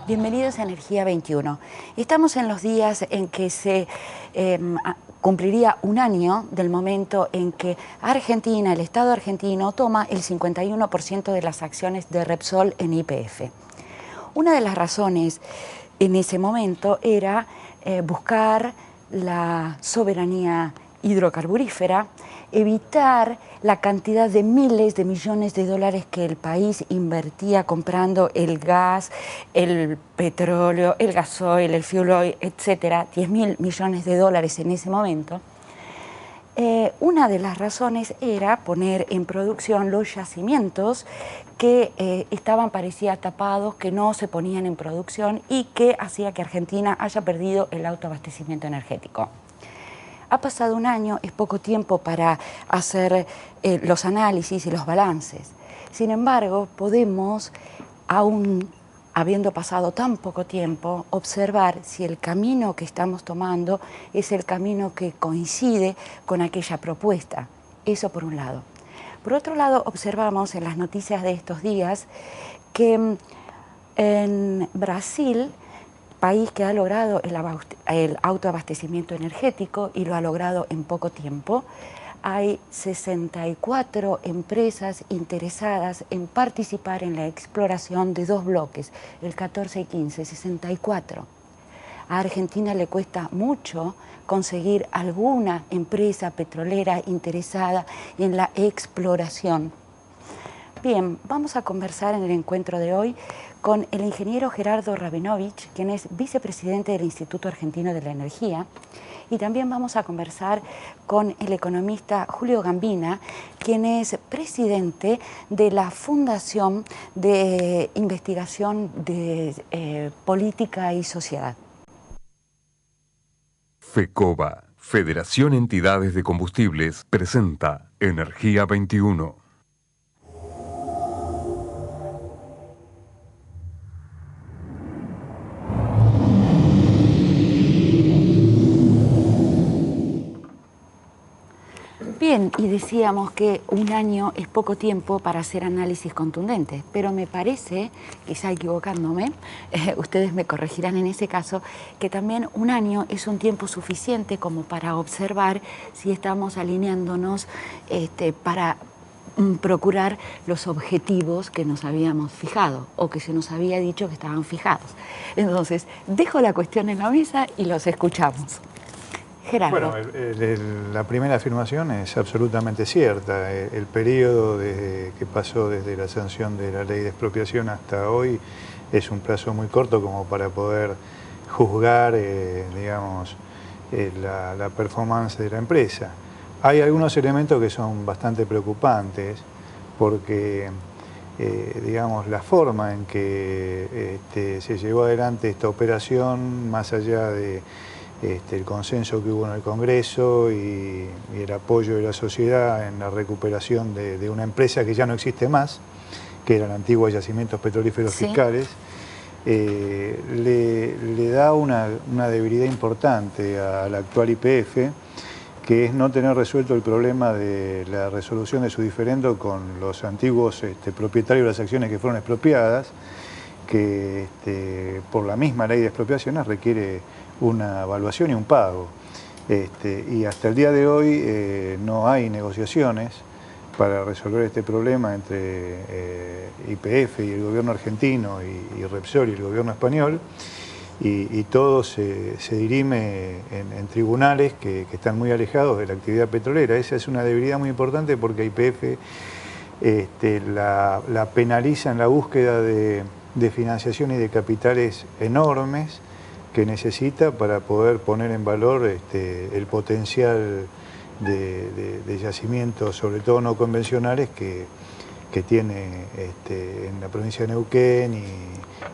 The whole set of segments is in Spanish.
Bienvenidos a Energía 21. Estamos en los días en que se cumpliría un año del momento en que Argentina, el Estado argentino, toma el 51% de las acciones de Repsol en YPF. Una de las razones en ese momento era buscar la soberanía hidrocarburífera, evitar la cantidad de miles de millones de dólares que el país invertía comprando el gas, el petróleo, el gasoil, el fuel oil, etcétera, 10.000 millones de dólares en ese momento. Una de las razones era poner en producción los yacimientos que estaban, parecía, tapados, que no se ponían en producción y que hacía que Argentina haya perdido el autoabastecimiento energético. Ha pasado un año, es poco tiempo para hacer los análisis y los balances. Sin embargo, podemos, aún habiendo pasado tan poco tiempo, observar si el camino que estamos tomando es el camino que coincide con aquella propuesta. Eso por un lado. Por otro lado, observamos en las noticias de estos días que en Brasil, país que ha logrado el autoabastecimiento energético y lo ha logrado en poco tiempo, hay 64 empresas interesadas en participar en la exploración de dos bloques, el 14 y 15, 64. A Argentina le cuesta mucho conseguir alguna empresa petrolera interesada en la exploración. Bien, vamos a conversar en el encuentro de hoy con el ingeniero Gerardo Rabinovich, quien es vicepresidente del Instituto Argentino de la Energía, y también vamos a conversar con el economista Julio Gambina, quien es presidente de la Fundación de Investigación de Política y Sociedad. FECOBA, Federación Entidades de Combustibles, presenta Energía 21. Bien, y decíamos que un año es poco tiempo para hacer análisis contundentes, pero me parece, quizá equivocándome, ustedes me corregirán en ese caso, que también un año es un tiempo suficiente como para observar si estamos alineándonos para procurar los objetivos que nos habíamos fijado o que se nos había dicho que estaban fijados. Entonces, dejo la cuestión en la mesa y los escuchamos. Gerardo. Bueno, la primera afirmación es absolutamente cierta. El periodo que pasó desde la sanción de la ley de expropiación hasta hoy es un plazo muy corto como para poder juzgar, digamos, la performance de la empresa. Hay algunos elementos que son bastante preocupantes porque, digamos, la forma en que se llevó adelante esta operación, más allá de el consenso que hubo en el Congreso y el apoyo de la sociedad en la recuperación de una empresa que ya no existe más, que eran antiguos yacimientos petrolíferos fiscales, le da una debilidad importante a la actual YPF, que es no tener resuelto el problema de la resolución de su diferendo con los antiguos propietarios de las acciones que fueron expropiadas, que por la misma ley de expropiaciones requiere una evaluación y un pago. Y hasta el día de hoy no hay negociaciones para resolver este problema entre YPF y el gobierno argentino y Repsol y el gobierno español, y todo se dirime en tribunales que están muy alejados de la actividad petrolera. Esa es una debilidad muy importante porque YPF la penaliza en la búsqueda de financiación y de capitales enormes que necesita para poder poner en valor el potencial de yacimientos, sobre todo no convencionales, que tiene en la provincia de Neuquén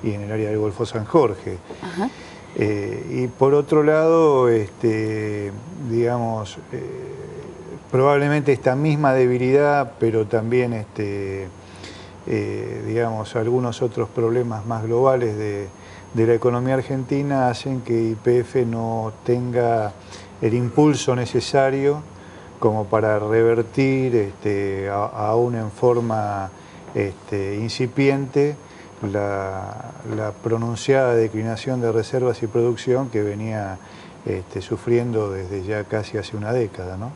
y en el área del Golfo San Jorge. Ajá. Y por otro lado, digamos, probablemente esta misma debilidad, pero también digamos, algunos otros problemas más globales de la economía argentina hacen que YPF no tenga el impulso necesario como para revertir aún en forma incipiente la pronunciada declinación de reservas y producción que venía sufriendo desde ya casi hace una década, ¿no?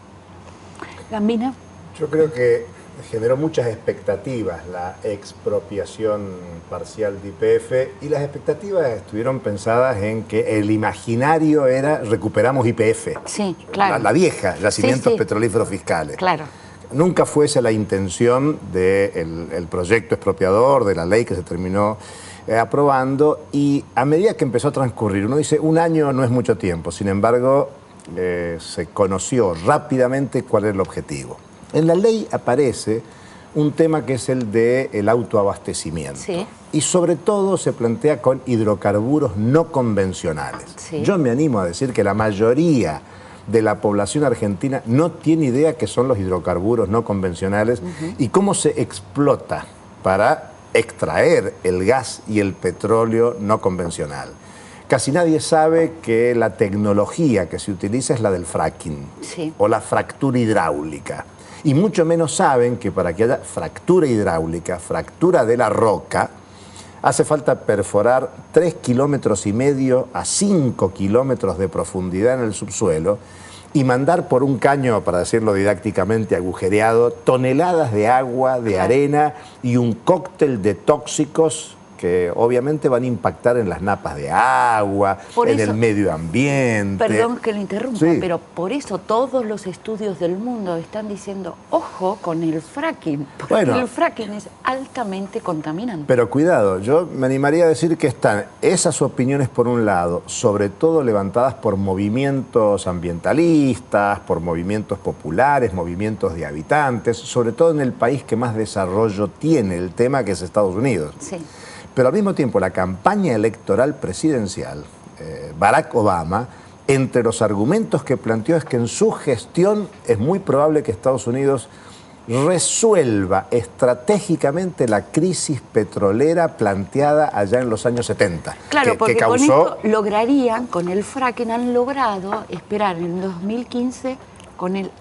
Gambina. Yo creo que generó muchas expectativas la expropiación parcial de YPF, y las expectativas estuvieron pensadas en que el imaginario era recuperamos YPF. Sí, claro. La vieja, yacimientos Sí. petrolíferos fiscales. Claro. Nunca fue esa la intención del proyecto expropiador, de la ley que se terminó aprobando, y a medida que empezó a transcurrir, uno dice, un año no es mucho tiempo, sin embargo, se conoció rápidamente cuál era el objetivo. En la ley aparece un tema que es el del autoabastecimiento. Sí. Y sobre todo se plantea con hidrocarburos no convencionales. Sí. Yo me animo a decir que la mayoría de la población argentina no tiene idea qué son los hidrocarburos no convencionales y cómo se explota para extraer el gas y el petróleo no convencional. Casi nadie sabe que la tecnología que se utiliza es la del fracking, Sí. o la fractura hidráulica. Y mucho menos saben que para que haya fractura hidráulica, fractura de la roca, hace falta perforar 3,5 kilómetros a 5 kilómetros de profundidad en el subsuelo y mandar por un caño, para decirlo didácticamente, agujereado, toneladas de agua, de arena y un cóctel de tóxicos que obviamente van a impactar en las napas de agua, en el medio ambiente. Perdón que lo interrumpa, Sí. pero por eso todos los estudios del mundo están diciendo, ojo con el fracking, porque Bueno. el fracking es altamente contaminante. Pero cuidado, yo me animaría a decir que están esas opiniones por un lado, sobre todo levantadas por movimientos ambientalistas, por movimientos populares, movimientos de habitantes, sobre todo en el país que más desarrollo tiene el tema, que es Estados Unidos. Sí. Pero al mismo tiempo, la campaña electoral presidencial, Barack Obama, entre los argumentos que planteó es que en su gestión es muy probable que Estados Unidos resuelva estratégicamente la crisis petrolera planteada allá en los años 70. Claro, porque que causó... con esto lograrían, con el fracking han logrado esperar en el 2015 con el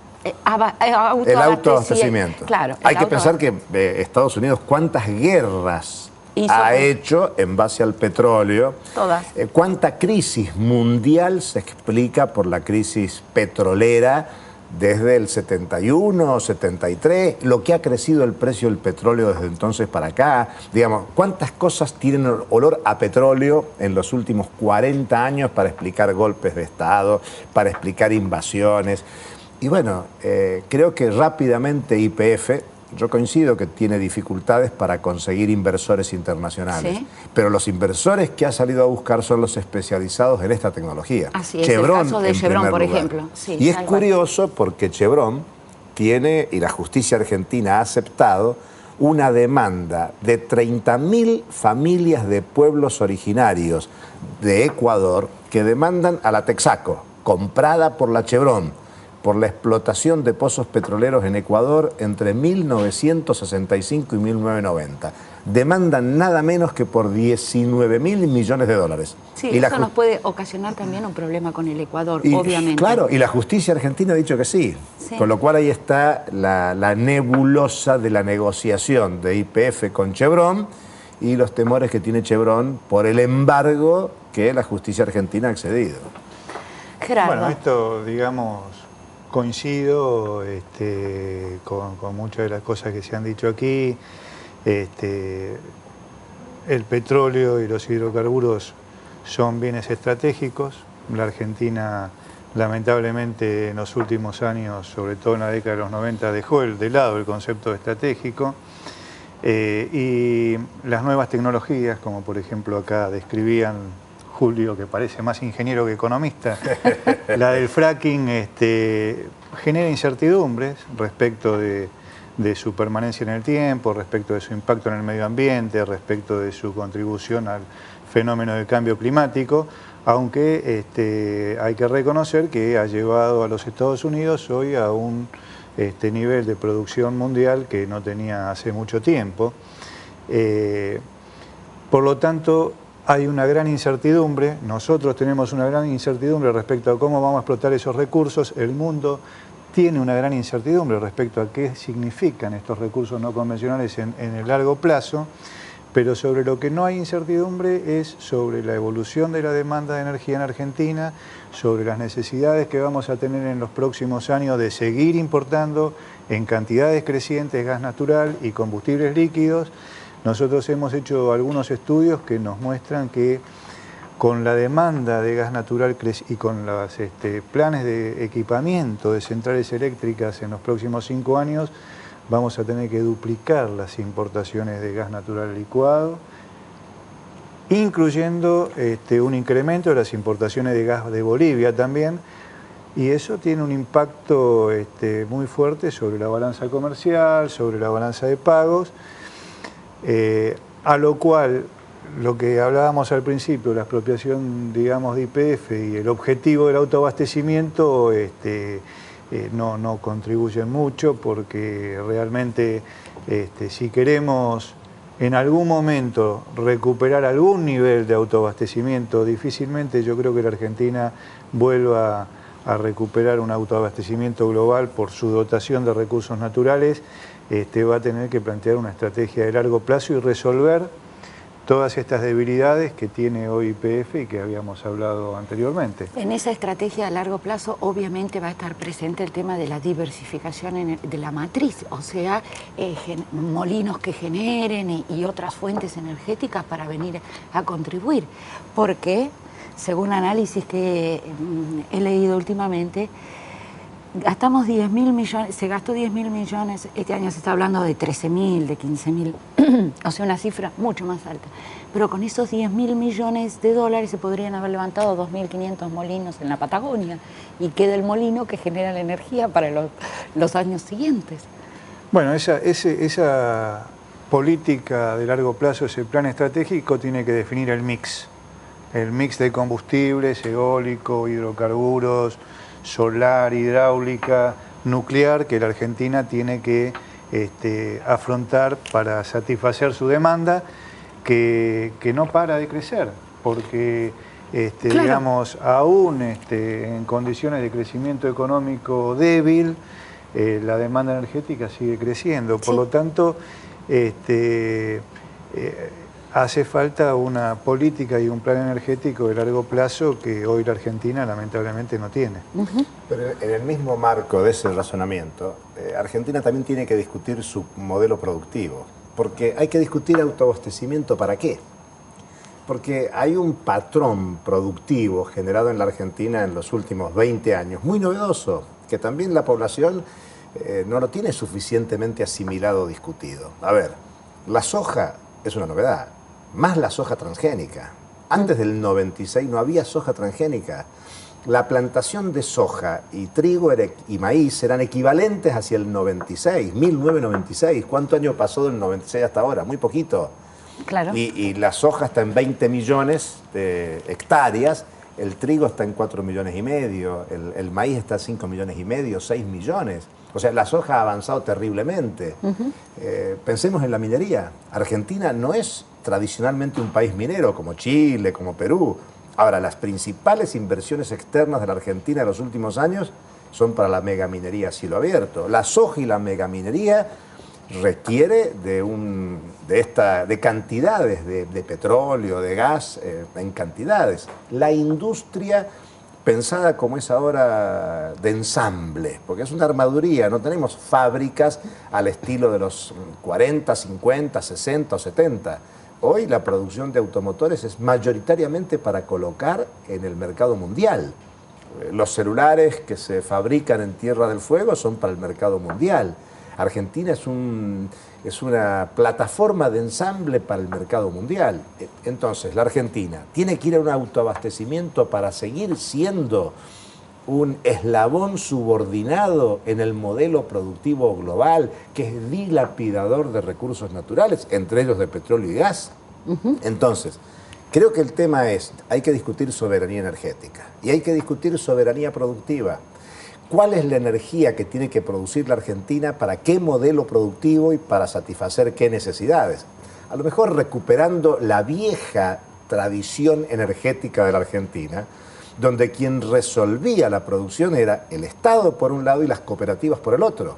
autoabastecimiento. Claro, Hay que pensar que Estados Unidos cuántas guerras ha hecho en base al petróleo. Todas. Cuánta crisis mundial se explica por la crisis petrolera desde el 71, 73, lo que ha crecido el precio del petróleo desde entonces para acá. Digamos, cuántas cosas tienen olor a petróleo en los últimos 40 años para explicar golpes de Estado, para explicar invasiones. Y bueno, creo que rápidamente YPF, yo coincido que tiene dificultades para conseguir inversores internacionales, ¿sí? Pero los inversores que ha salido a buscar son los especializados en esta tecnología. Así es, el caso de Chevron, por ejemplo. Sí, y es curioso porque Chevron tiene, y la justicia argentina ha aceptado, una demanda de 30.000 familias de pueblos originarios de Ecuador que demandan a la Texaco, comprada por la Chevron, por la explotación de pozos petroleros en Ecuador entre 1965 y 1990. Demandan nada menos que por 19.000 millones de dólares. Sí, y eso nos puede ocasionar también un problema con el Ecuador, obviamente. Claro, y la justicia argentina ha dicho que sí. Sí. Con lo cual ahí está la nebulosa de la negociación de YPF con Chevron y los temores que tiene Chevron por el embargo que la justicia argentina ha accedido. Gerardo. Bueno, esto, digamos, coincido con muchas de las cosas que se han dicho aquí. El petróleo y los hidrocarburos son bienes estratégicos. La Argentina, lamentablemente, en los últimos años, sobre todo en la década de los 90, dejó de lado el concepto estratégico. Y las nuevas tecnologías, como por ejemplo acá describían Julio, que parece más ingeniero que economista, la del fracking genera incertidumbres respecto de su permanencia en el tiempo, respecto de su impacto en el medio ambiente, respecto de su contribución al fenómeno del cambio climático, aunque hay que reconocer que ha llevado a los Estados Unidos hoy a un nivel de producción mundial que no tenía hace mucho tiempo. Por lo tanto, hay una gran incertidumbre, nosotros tenemos una gran incertidumbre respecto a cómo vamos a explotar esos recursos, el mundo tiene una gran incertidumbre respecto a qué significan estos recursos no convencionales en el largo plazo, pero sobre lo que no hay incertidumbre es sobre la evolución de la demanda de energía en Argentina, sobre las necesidades que vamos a tener en los próximos años de seguir importando en cantidades crecientes gas natural y combustibles líquidos. Nosotros hemos hecho algunos estudios que nos muestran que con la demanda de gas natural y con los planes de equipamiento de centrales eléctricas en los próximos 5 años, vamos a tener que duplicar las importaciones de gas natural licuado, incluyendo un incremento de las importaciones de gas de Bolivia también, y eso tiene un impacto muy fuerte sobre la balanza comercial, sobre la balanza de pagos, a lo cual lo que hablábamos al principio, la expropiación, digamos, de YPF y el objetivo del autoabastecimiento no contribuyen mucho, porque realmente si queremos en algún momento recuperar algún nivel de autoabastecimiento, difícilmente yo creo que la Argentina vuelva a recuperar un autoabastecimiento global por su dotación de recursos naturales. Va a tener que plantear una estrategia de largo plazo y resolver todas estas debilidades que tiene hoy YPF y que habíamos hablado anteriormente. En esa estrategia a largo plazo obviamente va a estar presente el tema de la diversificación de la matriz, o sea, molinos que generen y otras fuentes energéticas para venir a contribuir, porque según análisis que he leído últimamente, gastamos 10.000 millones, se gastó 10.000 millones, este año se está hablando de 13.000, de 15.000, o sea, una cifra mucho más alta. Pero con esos 10.000 millones de dólares se podrían haber levantado 2.500 molinos en la Patagonia y queda el molino que genera la energía para los años siguientes. Bueno, esa política de largo plazo, ese plan estratégico tiene que definir el mix de combustibles, eólico, hidrocarburos, solar, hidráulica, nuclear, que la Argentina tiene que afrontar para satisfacer su demanda, que no para de crecer, porque claro, digamos, aún en condiciones de crecimiento económico débil, la demanda energética sigue creciendo. Por lo tanto, hace falta una política y un plan energético de largo plazo que hoy la Argentina lamentablemente no tiene. Pero en el mismo marco de ese razonamiento, Argentina también tiene que discutir su modelo productivo, porque hay que discutir autoabastecimiento ¿para qué? Porque hay un patrón productivo generado en la Argentina en los últimos 20 años, muy novedoso, que también la población no lo tiene suficientemente asimilado o discutido. A ver, la soja es una novedad, más la soja transgénica. Antes del 96 no había soja transgénica. La plantación de soja y trigo y maíz eran equivalentes hacia el 96, 1996. ¿Cuánto año pasó del 96 hasta ahora? Muy poquito. Claro. Y la soja está en 20 millones de hectáreas, el trigo está en 4 millones y medio, el maíz está en 5 millones y medio, 6 millones. O sea, la soja ha avanzado terriblemente. Pensemos en la minería. Argentina no es tradicionalmente un país minero como Chile, como Perú. Ahora, las principales inversiones externas de la Argentina en los últimos años son para la megaminería a cielo abierto. La soja y la megaminería requiere de cantidades de petróleo, de gas, en cantidades. La industria pensada como es ahora de ensamble, porque es una armaduría, no tenemos fábricas al estilo de los 40, 50, 60 o 70. Hoy la producción de automotores es mayoritariamente para colocar en el mercado mundial. Los celulares que se fabrican en Tierra del Fuego son para el mercado mundial. Argentina es una plataforma de ensamble para el mercado mundial. Entonces, la Argentina tiene que ir a un autoabastecimiento para seguir siendo un eslabón subordinado en el modelo productivo global, que es dilapidador de recursos naturales, entre ellos de petróleo y gas. Entonces, creo que el tema es, hay que discutir soberanía energética y hay que discutir soberanía productiva. ¿Cuál es la energía que tiene que producir la Argentina para qué modelo productivo y para satisfacer qué necesidades? a lo mejor recuperando la vieja tradición energética de la Argentina, donde quien resolvía la producción era el Estado por un lado y las cooperativas por el otro.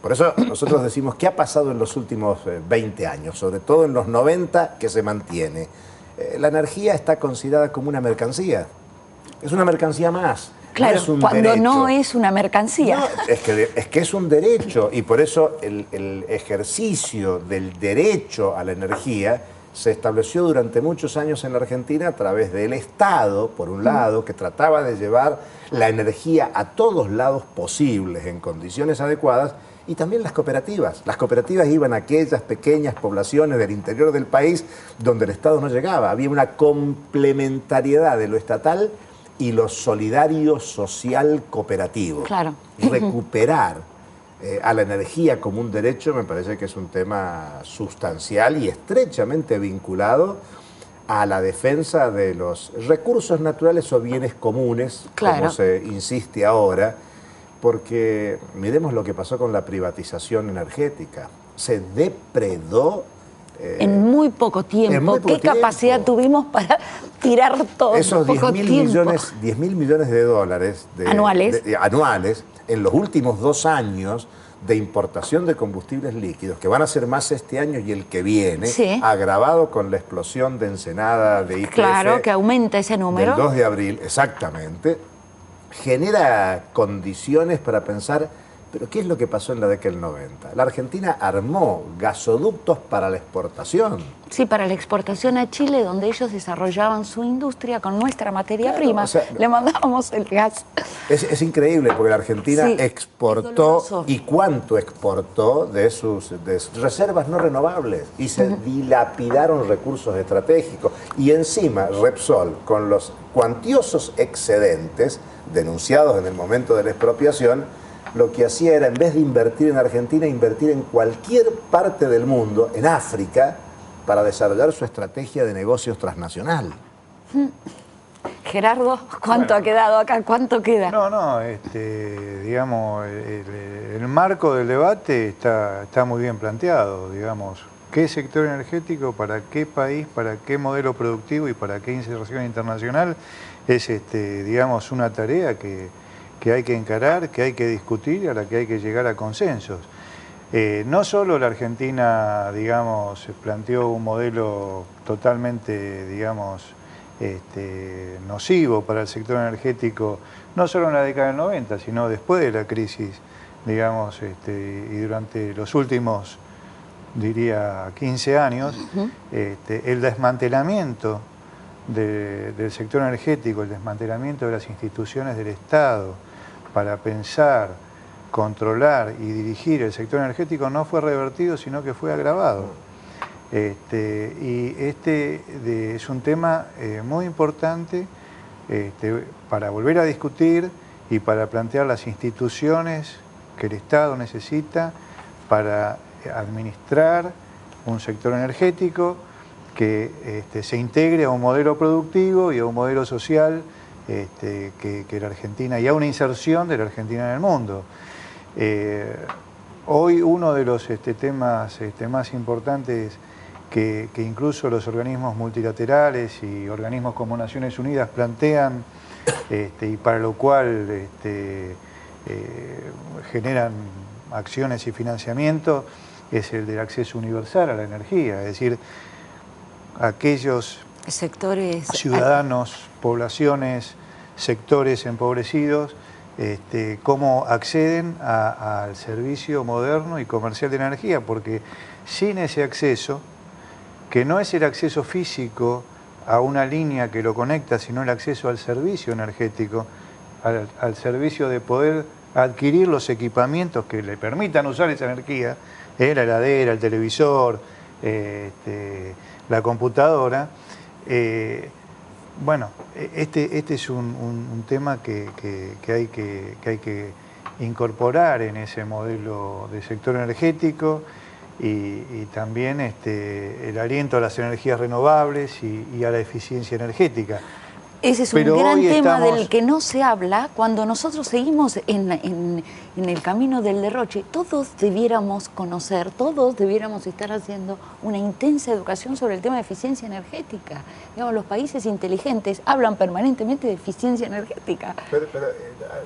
Por eso nosotros decimos, ¿qué ha pasado en los últimos 20 años? Sobre todo en los 90, que se mantiene. La energía está considerada como una mercancía. Es una mercancía más. Claro, no es un cuando derecho. no es una mercancía. No, es que es un derecho, y por eso el ejercicio del derecho a la energía se estableció durante muchos años en la Argentina a través del Estado, por un lado, que trataba de llevar la energía a todos lados posibles en condiciones adecuadas, y también las cooperativas. Las cooperativas iban a aquellas pequeñas poblaciones del interior del país donde el Estado no llegaba. Había una complementariedad de lo estatal y lo solidario social cooperativo. Claro. Recuperar a la energía como un derecho me parece que es un tema sustancial y estrechamente vinculado a la defensa de los recursos naturales o bienes comunes, claro, como se insiste ahora, porque miremos lo que pasó con la privatización energética. Se depredó en muy poco tiempo. ¿Qué capacidad tuvimos para tirar todo? Esos 10.000 millones de dólares anuales en los últimos 2 años de importación de combustibles líquidos, que van a ser más este año y el que viene, sí, agravado con la explosión de Ensenada, de YPF. Claro, que aumenta ese número. Del 2 de abril, exactamente, genera condiciones para pensar, pero ¿qué es lo que pasó en la década del 90? La Argentina armó gasoductos para la exportación. Sí, para la exportación a Chile, donde ellos desarrollaban su industria con nuestra materia prima. O sea, le mandábamos el gas. Es increíble, porque la Argentina exportó, y cuánto exportó de sus reservas no renovables, y se dilapidaron recursos estratégicos. Y encima Repsol, con los cuantiosos excedentes denunciados en el momento de la expropiación, lo que hacía era, en vez de invertir en Argentina, invertir en cualquier parte del mundo, en África, para desarrollar su estrategia de negocios transnacional. Gerardo, ¿cuánto ha quedado acá? ¿Cuánto queda? No, digamos, el marco del debate está muy bien planteado, digamos. ¿Qué sector energético, para qué país, para qué modelo productivo y para qué inserción internacional? Es, digamos, una tarea que hay que encarar, que hay que discutir y a la que hay que llegar a consensos. No solo la Argentina, digamos, planteó un modelo totalmente, digamos, nocivo para el sector energético, no solo en la década del 90, sino después de la crisis, digamos, y durante los últimos, diría, 15 años, el desmantelamiento del sector energético, el desmantelamiento de las instituciones del Estado para pensar, controlar y dirigir el sector energético no fue revertido, sino que fue agravado. Es un tema muy importante para volver a discutir y para plantear las instituciones que el Estado necesita para administrar un sector energético que se integre a un modelo productivo y a un modelo social que la Argentina, y a una inserción de la Argentina en el mundo. Hoy uno de los temas más importantes que incluso los organismos multilaterales y organismos como Naciones Unidas plantean, y para lo cual generan acciones y financiamiento, es el del acceso universal a la energía, es decir, aquellos sectores, ciudadanos, poblaciones, sectores empobrecidos, cómo acceden al servicio moderno y comercial de energía, porque sin ese acceso, que no es el acceso físico a una línea que lo conecta, sino el acceso al servicio energético, al servicio de poder adquirir los equipamientos que le permitan usar esa energía, la heladera, el televisor, la computadora. Bueno, este es un tema que hay que incorporar en ese modelo de sector energético y también el aliento a las energías renovables y a la eficiencia energética. Ese es un gran tema del que no se habla cuando nosotros seguimos en el camino del derroche. Todos debiéramos conocer, todos debiéramos estar haciendo una intensa educación sobre el tema de eficiencia energética. Digamos, los países inteligentes hablan permanentemente de eficiencia energética. Pero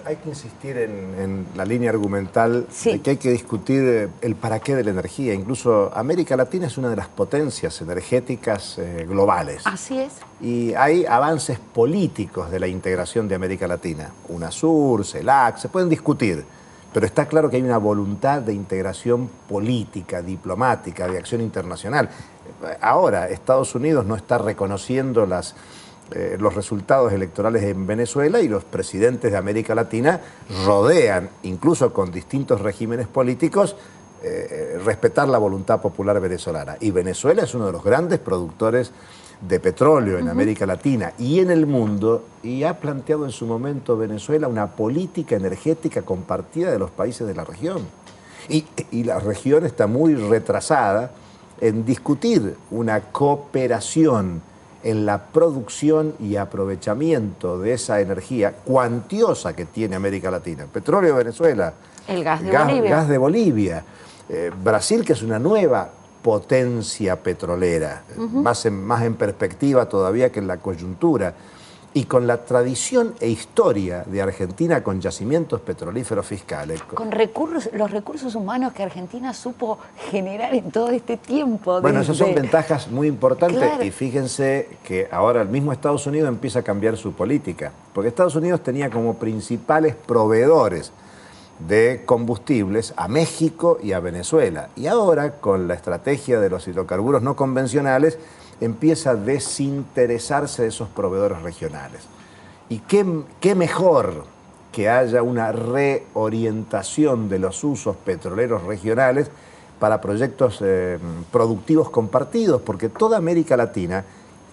hay que insistir en la línea argumental sí. de que hay que discutir el para qué de la energía. Incluso América Latina es una de las potencias energéticas globales. Así es. Y hay avances políticos de la integración de América Latina. UNASUR, CELAC, se pueden discutir, pero está claro que hay una voluntad de integración política, diplomática, de acción internacional. Ahora, Estados Unidos no está reconociendo los resultados electorales en Venezuela y los presidentes de América Latina rodean, incluso con distintos regímenes políticos, respetar la voluntad popular venezolana. Y Venezuela es uno de los grandes productores de petróleo en América Latina y en el mundo, y ha planteado en su momento Venezuela una política energética compartida de los países de la región. Y la región está muy retrasada en discutir una cooperación en la producción y aprovechamiento de esa energía cuantiosa que tiene América Latina. Petróleo de Venezuela, el gas de Bolivia. Gas de Bolivia. Brasil, que es una nueva potencia petrolera, más en perspectiva todavía que en la coyuntura, y con la tradición e historia de Argentina con yacimientos petrolíferos fiscales. Con los recursos humanos que Argentina supo generar en todo este tiempo. Bueno, esas son ventajas muy importantes, claro. Y fíjense que ahora el mismo Estados Unidos empieza a cambiar su política, porque Estados Unidos tenía como principales proveedores de combustibles a México y a Venezuela. Y ahora, con la estrategia de los hidrocarburos no convencionales, empieza a desinteresarse de esos proveedores regionales. Y qué mejor que haya una reorientación de los usos petroleros regionales para proyectos productivos compartidos, porque toda América Latina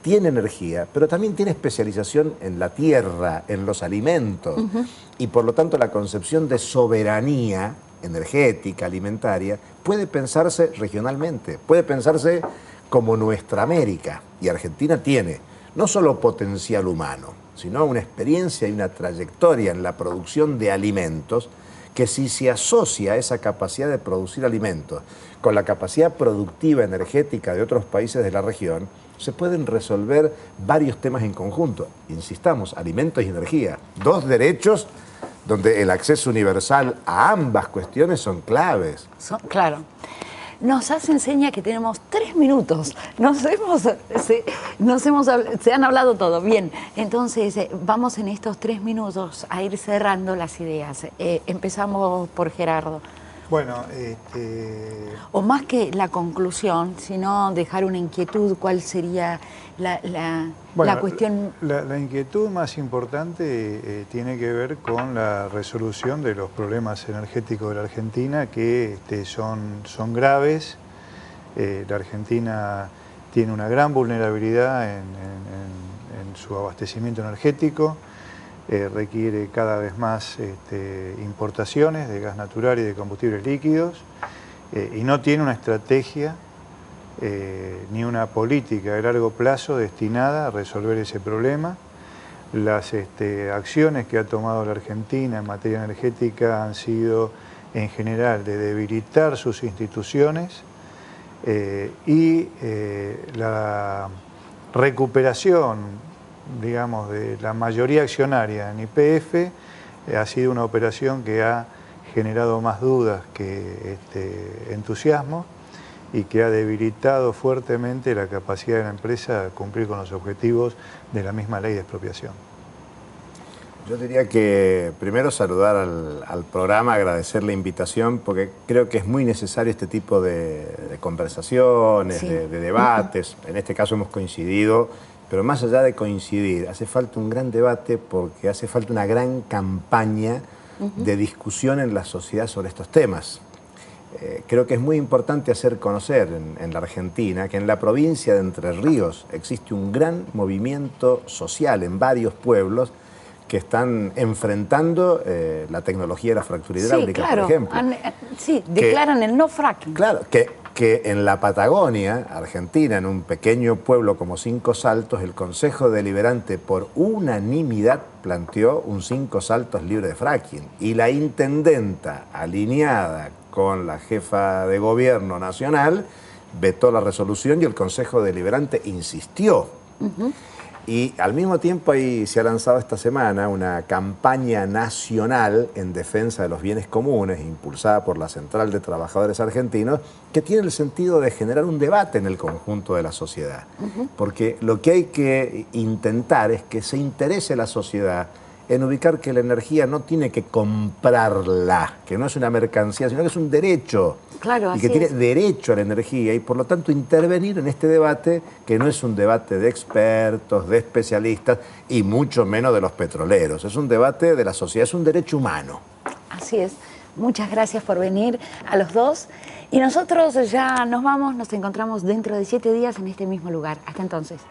tiene energía, pero también tiene especialización en la tierra, en los alimentos, y por lo tanto la concepción de soberanía energética, alimentaria, puede pensarse regionalmente, puede pensarse como nuestra América. Y Argentina tiene no solo potencial humano, sino una experiencia y una trayectoria en la producción de alimentos que, si se asocia a esa capacidad de producir alimentos con la capacidad productiva energética de otros países de la región, se pueden resolver varios temas en conjunto. Insistamos, alimentos y energía, dos derechos donde el acceso universal a ambas cuestiones son claves. Claro. Nos hace enseña que tenemos 3 minutos. Se han hablado todo. Bien, entonces vamos en estos 3 minutos a ir cerrando las ideas. Empezamos por Gerardo. Bueno, o más que la conclusión, sino dejar una inquietud, ¿cuál sería la cuestión? La inquietud más importante tiene que ver con la resolución de los problemas energéticos de la Argentina, que son graves. La Argentina tiene una gran vulnerabilidad en su abastecimiento energético. Requiere cada vez más importaciones de gas natural y de combustibles líquidos, y no tiene una estrategia ni una política de largo plazo destinada a resolver ese problema. Las acciones que ha tomado la Argentina en materia energética han sido, en general, de debilitar sus instituciones y la recuperación, digamos, de la mayoría accionaria en YPF ha sido una operación que ha generado más dudas que entusiasmo y que ha debilitado fuertemente la capacidad de la empresa de cumplir con los objetivos de la misma ley de expropiación. Yo diría que primero saludar al programa, agradecer la invitación, porque creo que es muy necesario este tipo de conversaciones, sí, de debates. En este caso hemos coincidido. Pero más allá de coincidir, hace falta un gran debate porque hace falta una gran campaña de discusión en la sociedad sobre estos temas. Creo que es muy importante hacer conocer en la Argentina que en la provincia de Entre Ríos existe un gran movimiento social en varios pueblos que están enfrentando la tecnología de la fractura hidráulica, sí, claro, por ejemplo. declaran el no fracking. Claro, que que en la Patagonia, Argentina, en un pequeño pueblo como Cinco Saltos, el Consejo Deliberante por unanimidad planteó un Cinco Saltos libre de fracking. Y la intendenta, alineada con la jefa de gobierno nacional, vetó la resolución y el Consejo Deliberante insistió. Y al mismo tiempo ahí se ha lanzado esta semana una campaña nacional en defensa de los bienes comunes, impulsada por la Central de Trabajadores Argentinos, que tiene el sentido de generar un debate en el conjunto de la sociedad. Porque lo que hay que intentar es que se interese la sociedad en ubicar que la energía no tiene que comprarla, que no es una mercancía, sino que es un derecho. Claro, y que tiene derecho a la energía y por lo tanto intervenir en este debate que no es un debate de expertos, de especialistas y mucho menos de los petroleros. Es un debate de la sociedad, es un derecho humano. Así es. Muchas gracias por venir a los dos. Y nosotros ya nos vamos, nos encontramos dentro de 7 días en este mismo lugar. Hasta entonces.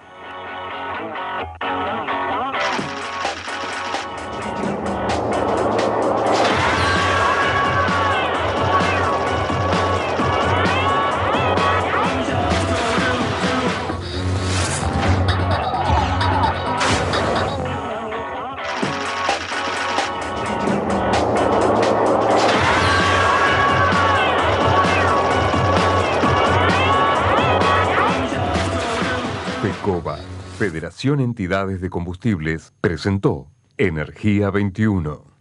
FECOBA, Federación Entidades de Combustibles, presentó Energía 21.